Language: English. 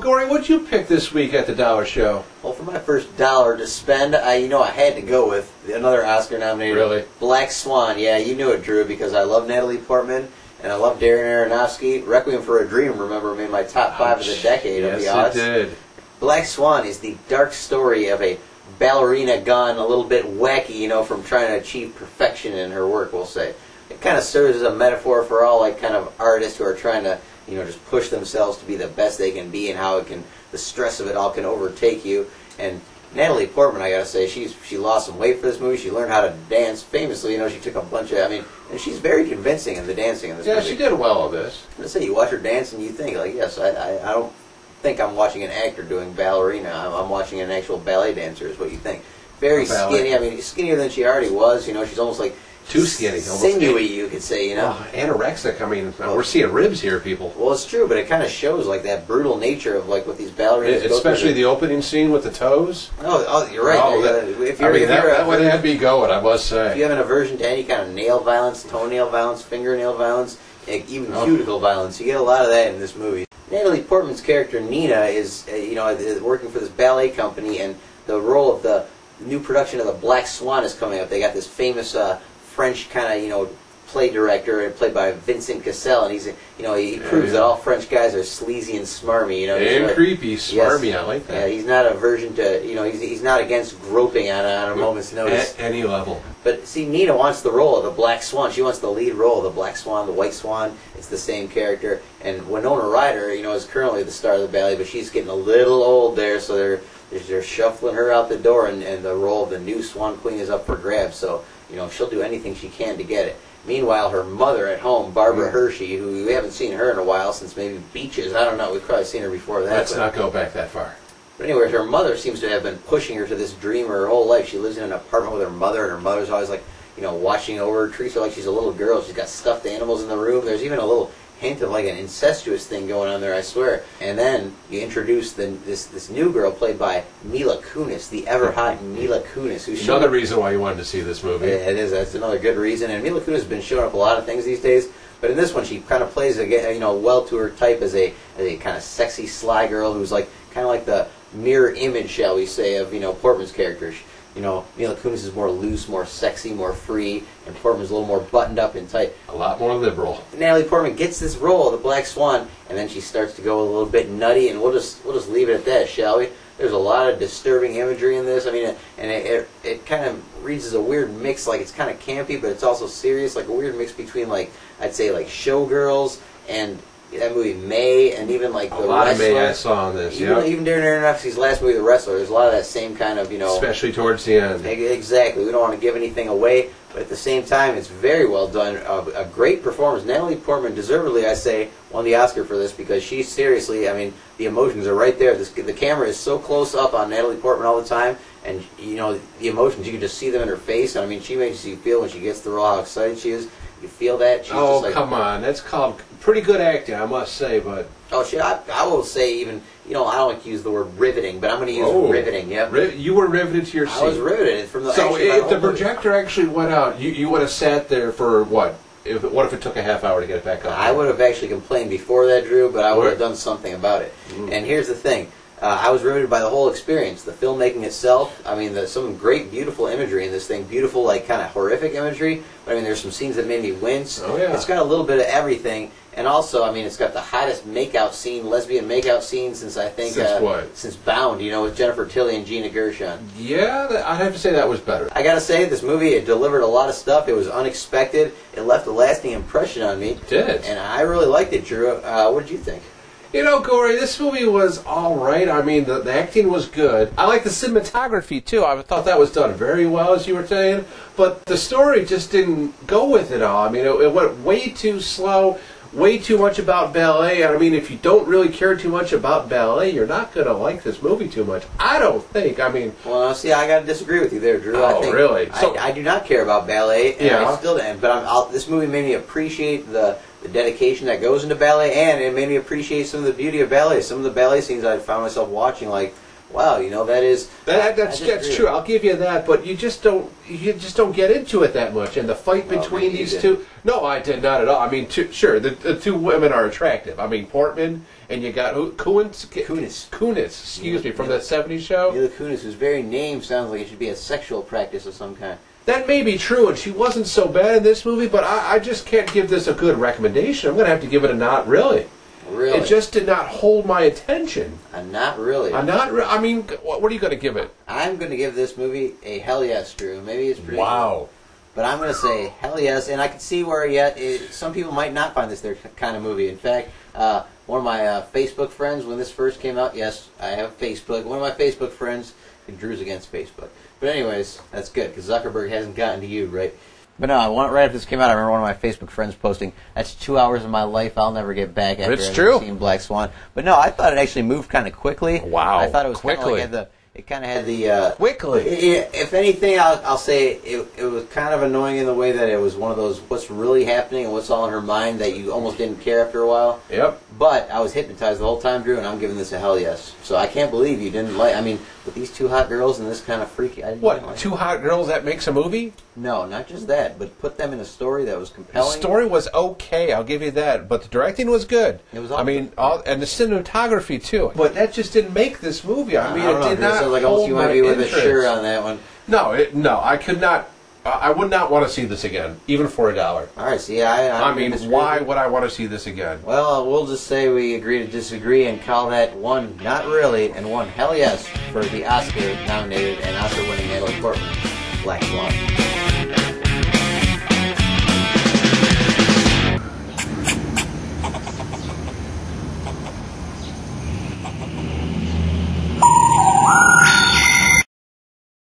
Gory, what'd you pick this week at the Dollar Show? Well, for my first dollar to spend, I had to go with another Oscar-nominated Really? Black Swan. Yeah, you knew it, Drew, because I love Natalie Portman and I love Darren Aronofsky. Requiem for a Dream, remember, made my top 5 of the decade of the odds. Yes, it did. Black Swan is the dark story of a ballerina gone a little bit wacky, from trying to achieve perfection in her work, we'll say. It kind of serves as a metaphor for all kind of artists who are trying to, just push themselves to be the best they can be, and how the stress of it all can overtake you. And Natalie Portman, I gotta say, she lost some weight for this movie. She learned how to dance famously. She took a bunch of, and she's very convincing in the dancing in this movie. Yeah, she did well with this. I'm gonna say, you watch her dance and you think, yes, I don't think I'm watching an actor doing ballerina. I'm watching an actual ballet dancer, is what you think. Very skinny. Skinnier than she already was. She's almost like too skinny, sinewy, you could say. Anorexic. We're seeing ribs here, people. Well, it's true, but it kind of shows that brutal nature of what these ballerinas go especially through. the opening scene with the toes. Oh, you're right. That would have me going, I must say. If you have an aversion to any kind of nail violence, toenail violence, fingernail violence, even cuticle violence, you get a lot of that in this movie. Natalie Portman's character Nina is, working for this ballet company, and the role of the new production of the Black Swan is coming up. They got this famous French kind of, play director, played by Vincent Cassel, and he proves that all French guys are sleazy and smarmy, And creepy, smarmy, yes. I like that. Yeah, he's not aversion to, he's not against groping on a moment's notice. At any level. But see, Nina wants the role of the Black Swan. She wants the lead role of the Black Swan, the White Swan. It's the same character. And Winona Ryder, is currently the star of the ballet, but she's getting a little old there, so they're shuffling her out the door, and the role of the new Swan Queen is up for grabs. So, she'll do anything she can to get it. Meanwhile, her mother at home, Barbara Hershey, who we haven't seen her in a while, since maybe Beaches. I don't know. We've probably seen her before that. Let's not go back that far. But anyway, her mother seems to have been pushing her to this dream her whole life. She lives in an apartment with her mother, and her mother's always watching over her, treats her like she's a little girl. She's got stuffed animals in the room. There's even a little hint of an incestuous thing going on there, I swear. And then you introduce this new girl played by Mila Kunis, the ever hot Mila Kunis, who's another reason why you wanted to see this movie. Yeah, it is. That's another good reason. And Mila Kunis has been showing up a lot of things these days. But in this one, she kind of plays well to her type as a kind of sexy, sly girl who's kind of like the mirror image, shall we say, of Portman's character. Mila Kunis is more loose, more sexy, more free, and Portman's a little more buttoned up and tight. A lot more liberal. Natalie Portman gets this role of the Black Swan, and then she starts to go a little bit nutty, and we'll just leave it at that, shall we? There's a lot of disturbing imagery in this. And it kind of reads as a weird mix. It's kind of campy, but it's also serious. A weird mix between I'd say Showgirls and that movie May, and even the Wrestler. A lot of May I saw in this. Even Darren Aronofsky's last movie, The Wrestler. There's a lot of that same kind of especially towards the end. Exactly. We don't want to give anything away, but at the same time, it's very well done. A great performance. Natalie Portman, deservedly, I say, won the Oscar for this, because she seriously, the emotions are right there. The camera is so close up on Natalie Portman all the time, and the emotions, you can just see them in her face. And she makes you feel when she gets the role how excited she is. You feel that? She's just come on. That's called pretty good acting, I must say, but... Oh, shit, I will say even, I don't like to use the word riveting, but I'm going to use riveting, yep. You were riveted to your seat. I was riveted from the... So if the projector actually went out, you would have sat there for what? What if it took a half hour to get it back up? I would have actually complained before that, Drew, but I would have done something about it. And here's the thing. I was riveted by the whole experience. The filmmaking itself, there's some great, beautiful imagery in this thing. Beautiful, kind of horrific imagery. But, there's some scenes that made me wince. Oh, yeah. It's got a little bit of everything. And also, it's got the hottest lesbian makeout scene since, I think... Since what? Since Bound, with Jennifer Tilly and Gina Gershon. Yeah, I'd have to say that was better. I gotta say, this movie, it delivered a lot of stuff. It was unexpected. It left a lasting impression on me. It did. And I really liked it, Drew. What did you think? Gory, this movie was all right. The acting was good. I like the cinematography, too. I thought that was done very well, as you were saying. But the story just didn't go with it all. It went way too slow, way too much about ballet. If you don't really care too much about ballet, you're not going to like this movie too much. I don't think. Well, see, I got to disagree with you there, Drew. Really? So, I do not care about ballet, and yeah. I still don't. But this movie made me appreciate the dedication that goes into ballet, and it made me appreciate some of the beauty of ballet. Some of the ballet scenes I found myself watching, Wow, That's true. I'll give you that, but you just don't get into it that much. And the fight between these two, no, I did not at all. I mean, sure, the two women are attractive. I mean, Portman and you got Kunis, excuse me, from that '70s show. Mila Kunis, whose very name sounds like it should be a sexual practice of some kind. That may be true, and she wasn't so bad in this movie, but I just can't give this a good recommendation. I'm going to have to give it a not really. Really? It just did not hold my attention. Not really. I mean, what are you going to give it? I'm going to give this movie a hell yes, Drew. Maybe it's pretty. Wow. But I'm going to say hell yes, and I can see where some people might not find this their kind of movie. In fact, one of my Facebook friends, when this first came out, yes, I have Facebook. One of my Facebook friends, Drew's against Facebook. But anyways, that's good, because Zuckerberg hasn't gotten to you, right? But no, right after this came out, I remember one of my Facebook friends posting, "That's 2 hours of my life I'll never get back after having seen Black Swan." But no, I thought it actually moved kind of quickly. Wow. I thought it was quickly. It kind of had the... quickly. If anything, I'll say it was kind of annoying in the way that it was one of those what's really happening and what's all in her mind that you almost didn't care after a while. Yep. But I was hypnotized the whole time, Drew, and I'm giving this a hell yes. So I can't believe you didn't like... I mean, with these two hot girls and this kind of freaky... Two hot girls that makes a movie? No, not just that, but put them in a story that was compelling. The story was okay, I'll give you that, but the directing was good. It was and the cinematography too. But that just didn't make this movie. I mean, it did not sounds like almost you might be with a shirt on that one. No, I could not. I would not want to see this again, even for $1. All right, see, I mean, why would I want to see this again? Well, we'll just say we agree to disagree and call that one not really and one hell yes for the Oscar-nominated and Oscar-winning Natalie Portman, Black Swan.